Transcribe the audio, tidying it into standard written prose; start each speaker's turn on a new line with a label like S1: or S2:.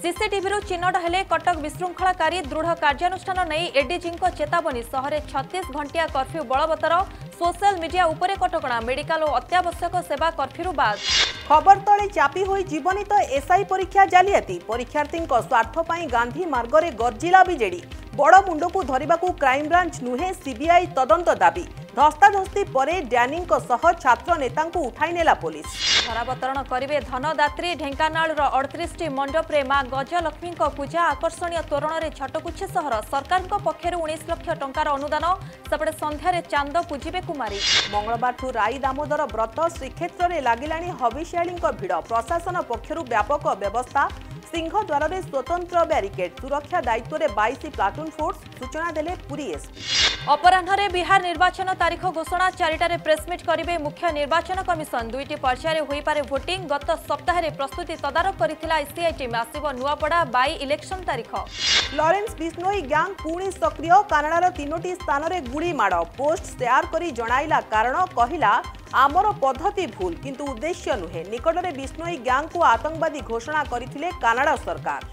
S1: CCTV चिन्हट हेले कटक विशृंखलाकारी दृढ़ कार्यानुष्ठान नहीं एडीजी चेतावनी सहर 36 घंटिया कर्फ्यू बलवत्तर सोशल मीडिया उपरे कटकणा मेडिकल और अत्यावश्यक सेवा कर्फ्यू बाद
S2: खबर तले चापी होई जीवनित एसआई परीक्षा जालियाती परीक्षार्थी स्वार्थ पाई गांधी मार्गरे गर्जिला बीजेडी बड़ मुंड को धरिबाकू क्राइमब्रांच नुहे सीबीआई तदंत दाबी धस्ताधस्ती परे डैनिंग सह छात्र नेता उठाई नेला पुलिस
S1: धरावतरण करिवे धनदात्री ढेंकानाल 38 मंडप रे मां गजलक्ष्मी पूजा आकर्षणीय तोरण में छटकुच्छे सहर सरकार पक्षर 19 लाख टंकार अनुदान सेपटे संध्यारे चांद पूजिबे कुमारी
S2: मंगलबार राई दामोदर व्रत श्रीक्षेत्र में लगिलाणी हविष्याली भिड़ प्रशासन पक्षर व्यापक व्यवस्था सिंहद्वार में स्वतंत्र ब्यारिकेड सुरक्षा दायित्व में 22 प्लाटून फोर्स सूचना देले पुरी एसपी
S1: अपराह्न बिहार निर्वाचन तारीख घोषणा 4टारे प्रेसमिट करेंगे मुख्य निर्वाचन कमिशन 2टी पर्यायर होईपारे भोटिंग गत सप्ताह प्रस्तुति तदारख करथिला एसीआई टीम आसिबो नुआपड़ा बाई इलेक्शन तारीख
S2: लॉरेंस बिश्नोई गैंग पुणी सक्रिय कानाडार 3टी स्थान में गुड़ी माड़ पोस्ट शेयर करी जणाइला कारण कहिला आमर पद्धति भूल किंतु उद्देश्य नुहे निकटरे बिश्नोई गैंग को आतंकवादी घोषणा करथिले कानाडा सरकार।